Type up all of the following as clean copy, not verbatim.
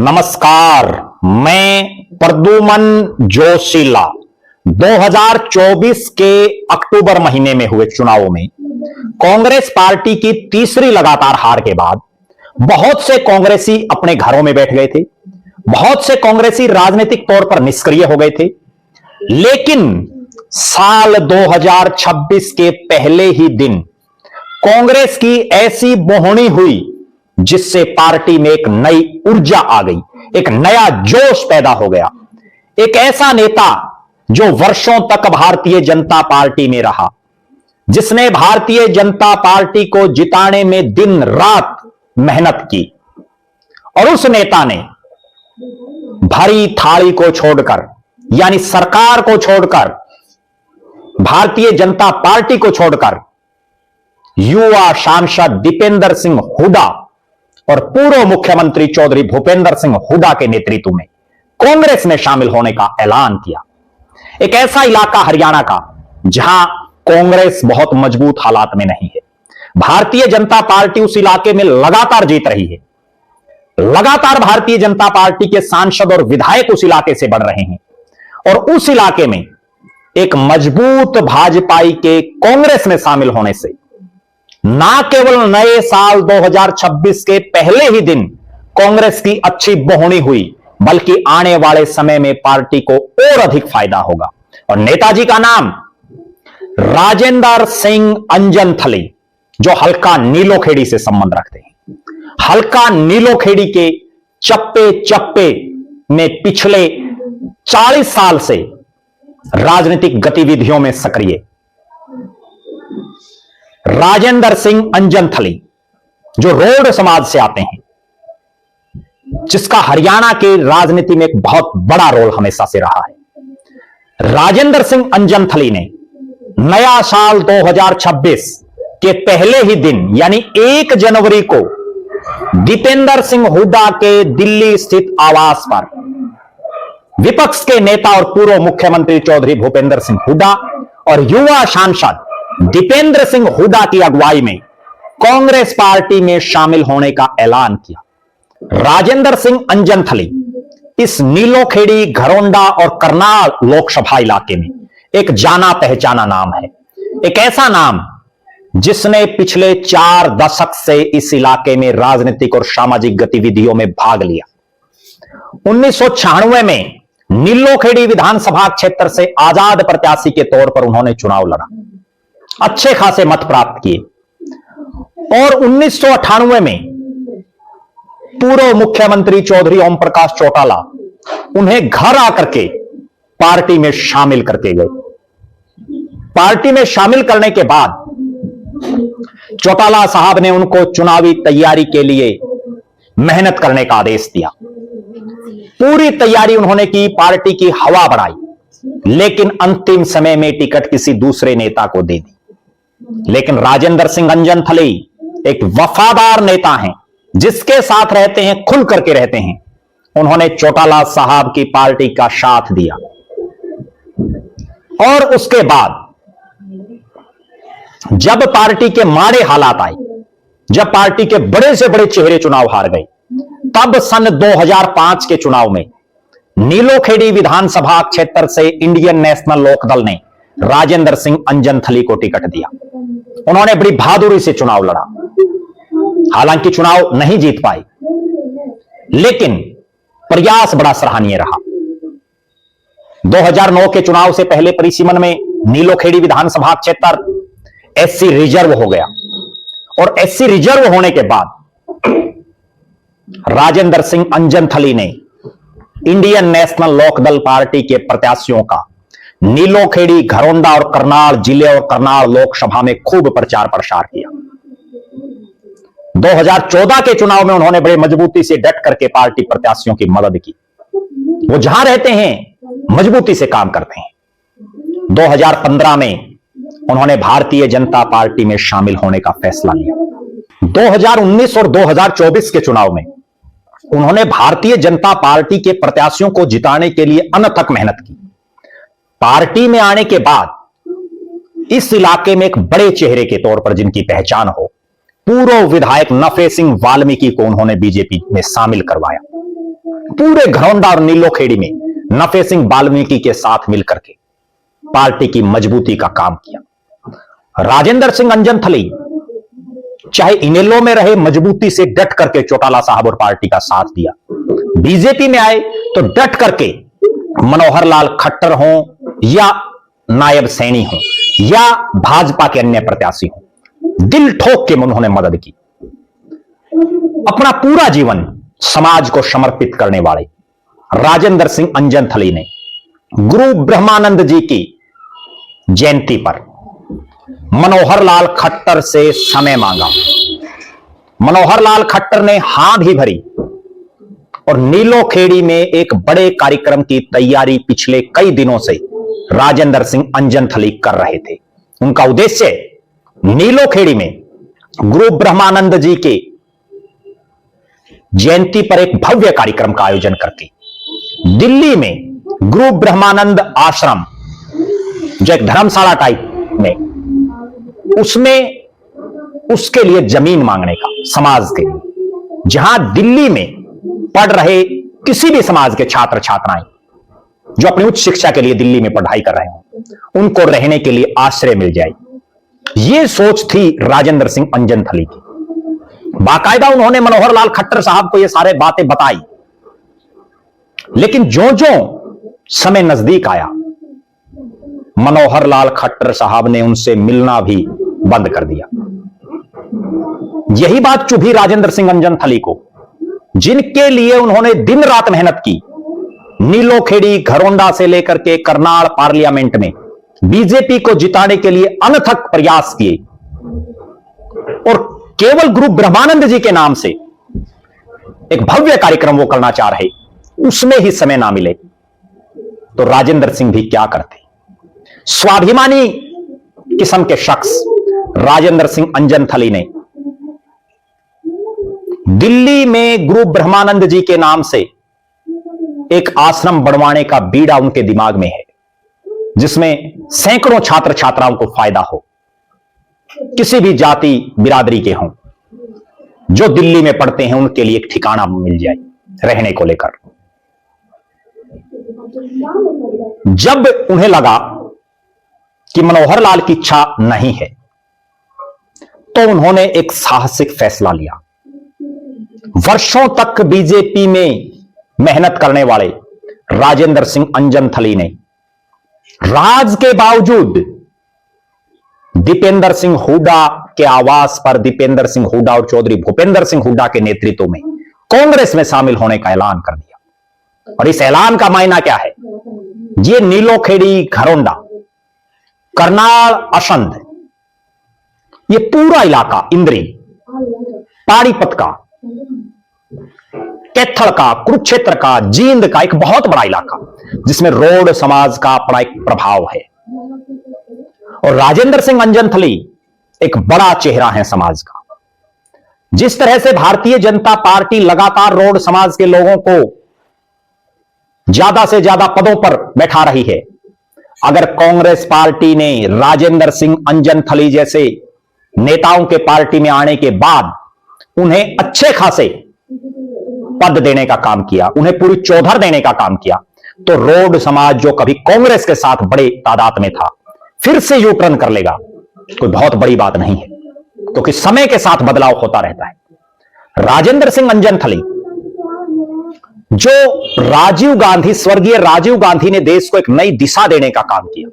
नमस्कार, मैं प्रद्युमन जोशीला। 2024 के अक्टूबर महीने में हुए चुनावों में कांग्रेस पार्टी की तीसरी लगातार हार के बाद बहुत से कांग्रेसी अपने घरों में बैठ गए थे। बहुत से कांग्रेसी राजनीतिक तौर पर निष्क्रिय हो गए थे। लेकिन साल 2026 के पहले ही दिन कांग्रेस की ऐसी बोहनी हुई जिससे पार्टी में एक नई ऊर्जा आ गई, एक नया जोश पैदा हो गया। एक ऐसा नेता जो वर्षों तक भारतीय जनता पार्टी में रहा, जिसने भारतीय जनता पार्टी को जिताने में दिन रात मेहनत की, और उस नेता ने भरी थाली को छोड़कर, यानी सरकार को छोड़कर, भारतीय जनता पार्टी को छोड़कर युवा सांसद दीपेंद्र सिंह हुड्डा और पूर्व मुख्यमंत्री चौधरी भूपेंद्र सिंह हुड्डा के नेतृत्व में कांग्रेस में शामिल होने का ऐलान किया। एक ऐसा इलाका हरियाणा का जहां कांग्रेस बहुत मजबूत हालात में नहीं है। भारतीय जनता पार्टी उस इलाके में लगातार जीत रही है। लगातार भारतीय जनता पार्टी के सांसद और विधायक उस इलाके से बढ़ रहे हैं, और उस इलाके में एक मजबूत भाजपाई के कांग्रेस में शामिल होने से ना केवल नए साल 2026 के पहले ही दिन कांग्रेस की अच्छी बोहनी हुई, बल्कि आने वाले समय में पार्टी को और अधिक फायदा होगा। और नेताजी का नाम राजेंद्र सिंह अंजनथली, जो हल्का नीलोखेड़ी से संबंध रखते हैं। हल्का नीलोखेड़ी के चप्पे चप्पे में पिछले 40 साल से राजनीतिक गतिविधियों में सक्रिय राजेंद्र सिंह अंजनथली, जो रोड समाज से आते हैं, जिसका हरियाणा के राजनीति में एक बहुत बड़ा रोल हमेशा से रहा है। राजेंद्र सिंह अंजनथली ने नया साल 2026 के पहले ही दिन, यानी 1 जनवरी को दीपेंद्र सिंह हुड्डा के दिल्ली स्थित आवास पर विपक्ष के नेता और पूर्व मुख्यमंत्री चौधरी भूपेंद्र सिंह हुड्डा और युवा सांसद दीपेंद्र सिंह हुड्डा की अगुवाई में कांग्रेस पार्टी में शामिल होने का ऐलान किया। राजेंद्र सिंह अंजनथली इस नीलोखेड़ी, घरोंडा और करनाल लोकसभा इलाके में एक जाना पहचाना नाम है। एक ऐसा नाम जिसने पिछले 4 दशक से इस इलाके में राजनीतिक और सामाजिक गतिविधियों में भाग लिया। 1996 में नीलोखेड़ी विधानसभा क्षेत्र से आजाद प्रत्याशी के तौर पर उन्होंने चुनाव लड़ा, अच्छे खासे मत प्राप्त किए, और 1998 में पूर्व मुख्यमंत्री चौधरी ओम प्रकाश चौटाला उन्हें घर आकर के पार्टी में शामिल करके गए। पार्टी में शामिल करने के बाद चौटाला साहब ने उनको चुनावी तैयारी के लिए मेहनत करने का आदेश दिया। पूरी तैयारी उन्होंने की, पार्टी की हवा बढ़ाई, लेकिन अंतिम समय में टिकट किसी दूसरे नेता को दे दी। लेकिन राजेंद्र सिंह अंजनथली एक वफादार नेता हैं, जिसके साथ रहते हैं, खुल करके रहते हैं। उन्होंने चौटाला साहब की पार्टी का साथ दिया, और उसके बाद जब पार्टी के माड़े हालात आए, जब पार्टी के बड़े से बड़े चेहरे चुनाव हार गए, तब सन 2005 के चुनाव में नीलोखेड़ी विधानसभा क्षेत्र से इंडियन नेशनल लोकदल ने राजेंद्र सिंह अंजनथली को टिकट दिया। उन्होंने बड़ी बहादुरी से चुनाव लड़ा। हालांकि चुनाव नहीं जीत पाए, लेकिन प्रयास बड़ा सराहनीय रहा। 2009 के चुनाव से पहले परिसीमन में नीलोखेड़ी विधानसभा क्षेत्र एससी रिजर्व हो गया, और एससी रिजर्व होने के बाद राजेंद्र सिंह अंजनथली ने इंडियन नेशनल लोकदल पार्टी के प्रत्याशियों का नीलोखेड़ी, घरोंडा और करनाल जिले और करनाल लोकसभा में खूब प्रचार प्रसार किया। 2014 के चुनाव में उन्होंने बड़े मजबूती से डट करके पार्टी प्रत्याशियों की मदद की। वो जहां रहते हैं मजबूती से काम करते हैं। 2015 में उन्होंने भारतीय जनता पार्टी में शामिल होने का फैसला लिया। 2019 और 2024 के चुनाव में उन्होंने भारतीय जनता पार्टी के प्रत्याशियों को जिताने के लिए अनथक मेहनत की। पार्टी में आने के बाद इस इलाके में एक बड़े चेहरे के तौर पर जिनकी पहचान हो, पूर्व विधायक नफे सिंह वाल्मीकि को उन्होंने बीजेपी में शामिल करवाया। पूरे घरौंडा और नीलोखेड़ी में नफे सिंह वाल्मीकि के साथ मिलकर के पार्टी की मजबूती का काम किया। राजेंद्र सिंह अंजनथली चाहे इनेलो में रहे, मजबूती से डट करके चौटाला साहब और पार्टी का साथ दिया। बीजेपी में आए तो डट करके मनोहर लाल खट्टर हों या नायब सैनी हों या भाजपा के अन्य प्रत्याशी हों, दिल ठोक के उन्होंने मदद की। अपना पूरा जीवन समाज को समर्पित करने वाले राजेंद्र सिंह अंजनथली ने गुरु ब्रह्मानंद जी की जयंती पर मनोहर लाल खट्टर से समय मांगा। मनोहर लाल खट्टर ने हां भी भरी और नीलोखेड़ी में एक बड़े कार्यक्रम की तैयारी पिछले कई दिनों से राजेंद्र सिंह अंजनथली कर रहे थे। उनका उद्देश्य नीलोखेड़ी में गुरु ब्रह्मानंद जी के जयंती पर एक भव्य कार्यक्रम का आयोजन करके दिल्ली में गुरु ब्रह्मानंद आश्रम, जो एक धर्मशाला टाइप में, उसमें उसके लिए जमीन मांगने का, समाज के लिए, जहां दिल्ली में पढ़ रहे किसी भी समाज के छात्र छात्राएं जो अपनी उच्च शिक्षा के लिए दिल्ली में पढ़ाई कर रहे हों, उनको रहने के लिए आश्रय मिल जाए। यह सोच थी राजेंद्र सिंह अंजनथली की। बाकायदा उन्होंने मनोहर लाल खट्टर साहब को यह सारे बातें बताई, लेकिन जो जो समय नजदीक आया, मनोहर लाल खट्टर साहब ने उनसे मिलना भी बंद कर दिया। यही बात चुभी राजेंद्र सिंह अंजनथली को, जिनके लिए उन्होंने दिन रात मेहनत की। नीलोखेड़ी, घरौंडा से लेकर के करनाल पार्लियामेंट में बीजेपी को जिताने के लिए अनथक प्रयास किए और केवल गुरु ब्रह्मानंद जी के नाम से एक भव्य कार्यक्रम वो करना चाह रहे, उसमें ही समय ना मिले तो राजेंद्र सिंह भी क्या करते। स्वाभिमानी किस्म के शख्स राजेंद्र सिंह अंजनथली ने दिल्ली में गुरु ब्रह्मानंद जी के नाम से एक आश्रम बनवाने का बीड़ा उनके दिमाग में है, जिसमें सैकड़ों छात्र छात्राओं को फायदा हो, किसी भी जाति बिरादरी के हों, जो दिल्ली में पढ़ते हैं उनके लिए एक ठिकाना मिल जाए रहने को लेकर। जब उन्हें लगा कि मनोहर लाल की इच्छा नहीं है, तो उन्होंने एक साहसिक फैसला लिया। वर्षों तक बीजेपी में मेहनत करने वाले राजेंद्र सिंह अंजनथली ने राज के बावजूद दीपेंद्र सिंह हुड्डा के आवास पर दीपेंद्र सिंह हुड्डा और चौधरी भूपेंद्र सिंह हुड्डा के नेतृत्व में कांग्रेस में शामिल होने का ऐलान कर दिया। और इस ऐलान का मायना क्या है? ये नीलोखेड़ी, घरौंडा, करनाल, असंध, ये पूरा इलाका, इंद्री, पानीपत का, कैथल का, कुरुक्षेत्र का, जींद का एक बहुत बड़ा इलाका, जिसमें रोड समाज का अपना एक प्रभाव है। और राजेंद्र सिंह अंजनथली एक बड़ा चेहरा है समाज का। जिस तरह से भारतीय जनता पार्टी लगातार रोड समाज के लोगों को ज्यादा से ज्यादा पदों पर बैठा रही है, अगर कांग्रेस पार्टी ने राजेंद्र सिंह अंजनथली जैसे नेताओं के पार्टी में आने के बाद उन्हें अच्छे खासे पद देने का काम किया, उन्हें पूरी चौधर देने का काम किया, तो रोड समाज जो कभी कांग्रेस के साथ बड़े तादाद में था, फिर से यू टर्न कर लेगा। कोई बहुत बड़ी बात नहीं है, क्योंकि समय के साथ बदलाव होता रहता है। राजेंद्र सिंह अंजनथली, जो राजीव गांधी, स्वर्गीय राजीव गांधी ने देश को एक नई दिशा देने का काम किया,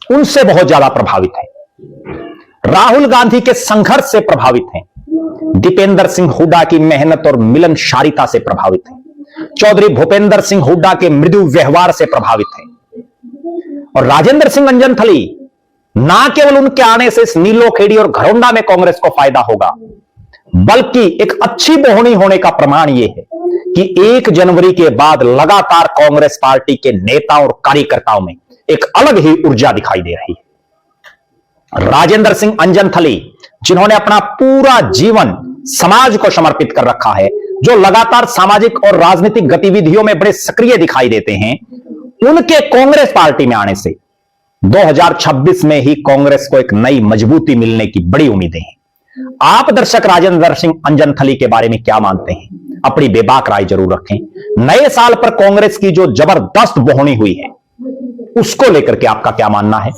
उनसे बहुत ज्यादा प्रभावित है। राहुल गांधी के संघर्ष से प्रभावित हैं, दीपेंद्र सिंह हुड्डा की मेहनत और मिलनसारिता से प्रभावित हैं, चौधरी भूपेंद्र सिंह हुड्डा के मृदु व्यवहार से प्रभावित हैं। और राजेंद्र सिंह अंजनथली, ना केवल उनके आने से इस नीलोखेड़ी और घरौंडा में कांग्रेस को फायदा होगा, बल्कि एक अच्छी बोहनी होने का प्रमाण यह है कि 1 जनवरी के बाद लगातार कांग्रेस पार्टी के नेताओं और कार्यकर्ताओं में एक अलग ही ऊर्जा दिखाई दे रही है। राजेंद्र सिंह अंजनथली, जिन्होंने अपना पूरा जीवन समाज को समर्पित कर रखा है, जो लगातार सामाजिक और राजनीतिक गतिविधियों में बड़े सक्रिय दिखाई देते हैं, उनके कांग्रेस पार्टी में आने से 2026 में ही कांग्रेस को एक नई मजबूती मिलने की बड़ी उम्मीदें हैं। आप दर्शक राजेंद्र सिंह अंजनथली के बारे में क्या मानते हैं? अपनी बेबाक राय जरूर रखें। नए साल पर कांग्रेस की जो जबरदस्त बोहनी हुई है उसको लेकर के आपका क्या मानना है,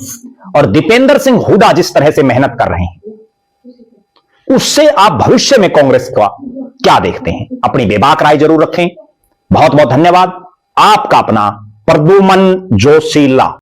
और दीपेंद्र सिंह हुड्डा जिस तरह से मेहनत कर रहे हैं उससे आप भविष्य में कांग्रेस का क्या देखते हैं? अपनी बेबाक राय जरूर रखें। बहुत बहुत धन्यवाद। आपका अपना प्रद्युमन जोशीला।